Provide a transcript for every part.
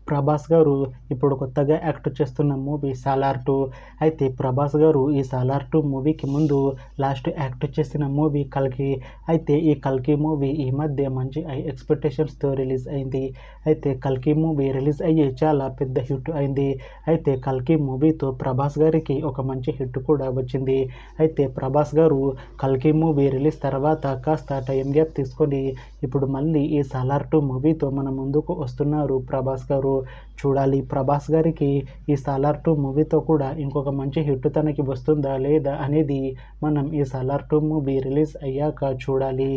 ప్రభాస్ గారు ఇప్పుడు కొత్తగా యాక్ట్ చేస్తున్న మూవీ సాలార్ 2. అయితే ప్రభాస్ గారు ఈ సాలార్ 2 మూవీకి ముందు లాస్ట్ యాక్ట్ చేసిన మూవీ కల్కి. అయితే ఈ కల్కి మూవీ ఈ మధ్య మంచి ఎక్స్పెక్టేషన్స్తో రిలీజ్ అయింది. అయితే కల్కి మూవీ రిలీజ్ అయ్యి చాలా పెద్ద హిట్ అయింది. అయితే కల్కి మూవీతో ప్రభాస్ గారికి ఒక మంచి హిట్ కూడా వచ్చింది. అయితే ప్రభాస్ గారు కల్కి మూవీ రిలీజ్ తర్వాత కాస్త టైం గ్యాప్ తీసుకొని ఇప్పుడు మళ్ళీ ఈ సాలార్ 2 మూవీతో మన ముందుకు వస్తున్నారు ప్రభాస్ గారు. చూడాలి ప్రభాస్ గారికి ఈ సాలార్ 2 మూవీతో కూడా ఇంకొక మంచి హిట్ తనకి వస్తుందా లేదా అనేది మనం ఈ సాలార్ 2 మూవీ రిలీజ్ అయ్యాక చూడాలి.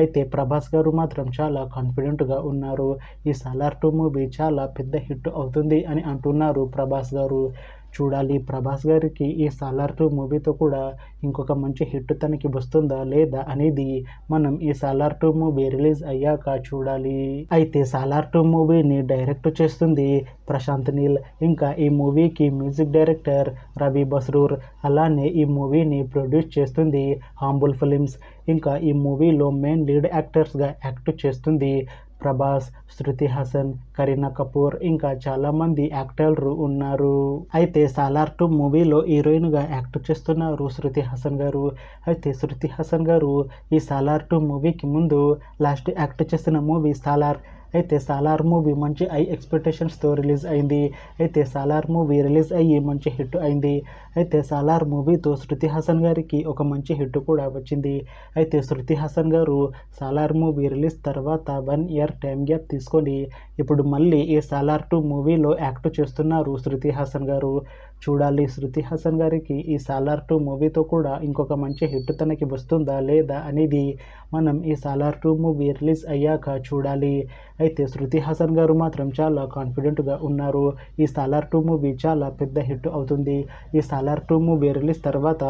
అయితే ప్రభాస్ గారు మాత్రం చాలా కాన్ఫిడెంట్గా ఉన్నారు. ఈ సాలార్ 2 మూవీ చాలా పెద్ద హిట్ అవుతుంది అని అంటున్నారు ప్రభాస్ గారు. చూడాలి ప్రభాస్ గారికి ఈ సాలార్ 2 మూవీతో కూడా ఇంకొక మంచి హిట్ తనకి వస్తుందా లేదా అనేది మనం ఈ సాలార్ 2 మూవీ రిలీజ్ అయ్యాక చూడాలి. అయితే సాలార్ 2 మూవీని డైరెక్ట్ చేస్తుంది ప్రశాంత్ నీల్. ఇంకా ఈ మూవీకి మ్యూజిక్ డైరెక్టర్ రవి బస్రూర్. అలానే ఈ మూవీని ప్రొడ్యూస్ చేస్తుంది హాంబుల్ ఫిలిమ్స్. ఇంకా ఈ మూవీలో మెయిన్ లీడ్ యాక్టర్స్గా యాక్ట్ చేస్తుంది ప్రభాస్, శృతి హాసన్, కరీనా కపూర్ ఇంకా చాలామంది యాక్టర్లు ఉన్నారు. అయితే సాలార్ 2 మూవీలో హీరోయిన్గా యాక్ట్ చేస్తున్నారు శృతి హాసన్ గారు. అయితే శృతి హాసన్ గారు ఈ సాలార్ 2 మూవీకి ముందు లాస్ట్ యాక్ట్ చేసిన మూవీ సాలార్. అయితే సాలార్ మూవీ మంచి ఎక్స్పెక్టేషన్స్తో రిలీజ్ అయింది. అయితే సాలార్ మూవీ రిలీజ్ అయ్యి మంచి హిట్ అయింది. అయితే సాలార్ మూవీతో శృతి హాసన్ గారికి ఒక మంచి హిట్ కూడా వచ్చింది. అయితే శృతి హాసన్ గారు సాలార్ మూవీ రిలీజ్ తర్వాత 1 ఇయర్ టైం గ్యాప్ తీసుకొని ఇప్పుడు మళ్ళీ ఈ సాలార్ 2 మూవీలో యాక్ట్ చేస్తున్నారు శృతి హాసన్ గారు. చూడాలి శృతి హాసన్ గారికి ఈ సాలార్ 2 మూవీతో కూడా ఇంకొక మంచి హిట్ తనకి వస్తుందా లేదా అనేది మనం ఈ సాలార్ 2 మూవీ రిలీజ్ అయ్యాక చూడాలి. అయితే శృతి హాసన్ గారు మాత్రం చాలా కాన్ఫిడెంట్గా ఉన్నారు. ఈ సాలార్ 2 మూవీ చాలా పెద్ద హిట్ అవుతుంది. ఈ సాలార్ 2 మూవీ రిలీజ్ తర్వాత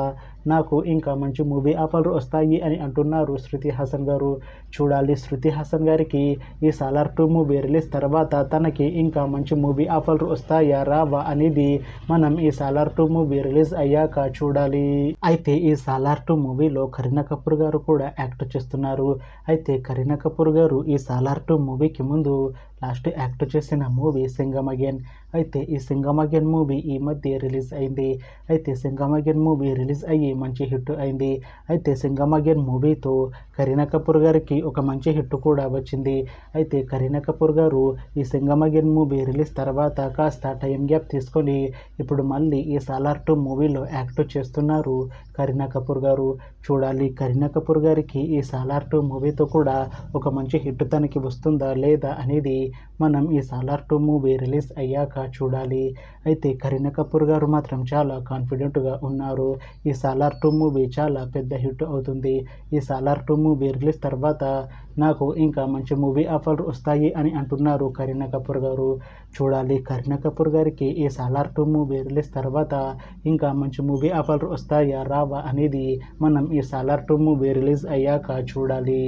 నాకు ఇంకా మంచి మూవీ ఆఫర్లు వస్తాయి అని అంటున్నారు శృతి హాసన్ గారు. చూడాలి శృతి హాసన్ గారికి ఈ సాలార్ 2 మూవీ రిలీజ్ తర్వాత తనకి ఇంకా మంచి మూవీ ఆఫర్లు వస్తాయా రావా అనేది మనం ఈ సాలార్ 2 మూవీ రిలీజ్ అయ్యాక చూడాలి. అయితే ఈ సాలార్ 2 మూవీలో కరీనా కపూర్ గారు కూడా యాక్ట్ చేస్తున్నారు. అయితే కరీనా కపూర్ గారు ఈ సాలార్ 2 మూవీకి ముందు లాస్ట్ యాక్ట్ చేసిన మూవీ సింగం అగైన్. అయితే ఈ సింగం అగైన్ మూవీ ఈ మధ్య రిలీజ్ అయింది. అయితే సింగం అగైన్ మూవీ రిలీజ్ అయ్యి మంచి హిట్ అయింది. అయితే సింగం అగైన్ మూవీతో కరీనా కపూర్ గారికి ఒక మంచి హిట్ కూడా వచ్చింది. అయితే కరీనా కపూర్ గారు ఈ సింగం అగైన్ మూవీ రిలీజ్ తర్వాత కాస్త టైం గ్యాప్ తీసుకొని ఇప్పుడు మళ్ళీ ఈ సాలార్ 2 మూవీలో యాక్ట్ చేస్తున్నారు కరీనా కపూర్ గారు. చూడాలి కరీనా కపూర్ గారికి ఈ సాలార్ 2 మూవీతో కూడా ఒక మంచి హిట్ తనకి వస్తుందా లేదా అనేది మనం ఈ సాలార్ 2 మూవీ రిలీజ్ అయ్యాక చూడాలి. అయితే కరీనా కపూర్ గారు మాత్రం చాలా కాన్ఫిడెంట్గా ఉన్నారు. ఈ సాలార్ 2 మూవీ చాలా పెద్ద హిట్ అవుతుంది. ఈ సాలార్ 2 మూవీ రిలీజ్ తర్వాత నాకు ఇంకా మంచి మూవీ ఆఫర్లు వస్తాయి అని అంటున్నారు కరీనా కపూర్ గారు. చూడాలి కరీనా కపూర్ గారికి ఈ సాలార్ 2 మూవీ రిలీజ్ తర్వాత ఇంకా మంచి మూవీ ఆఫర్లు వస్తాయా రావా అనేది మనం ఈ సాలార్ 2 మూవీ రిలీజ్ అయ్యాక చూడాలి.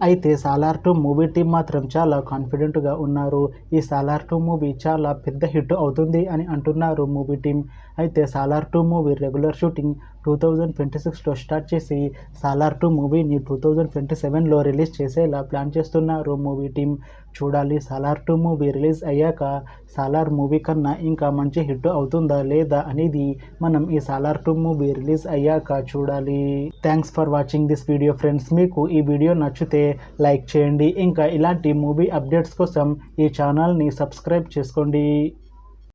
అయితే సాలార్ 2 మూవీ టీం మాత్రం చాలా కాన్ఫిడెంట్గా ఉన్నారు. ఈ సాలార్ 2 మూవీ చాలా పెద్ద హిట్ అవుతుంది అని అంటున్నారు మూవీ టీం. అయితే సాలార్ 2 మూవీ రెగ్యులర్ షూటింగ్ 2026లో స్టార్ట్ చేసి సాలార్ 2 మూవీని 2027లో రిలీజ్ చేసేలా ప్లాన్ చేస్తున్నారు మూవీ టీం. చూడాలి సాలార్ 2 మూవీ రిలీజ్ అయ్యాక సాలార్ మూవీ కన్నా ఇంకా మంచి హిట్ అవుతుందా లేదా అనేది మనం ఈ సాలార్ 2 మూవీ రిలీజ్ అయ్యాక చూడాలి. Thanks for watching this video friends. మీకు ఈ వీడియో నచ్చితే లైక్ చేయండి. ఇంకా ఇలాంటి మూవీ అప్డేట్స్ కోసం ఈ ఛానల్ని సబ్స్క్రైబ్ చేసుకోండి.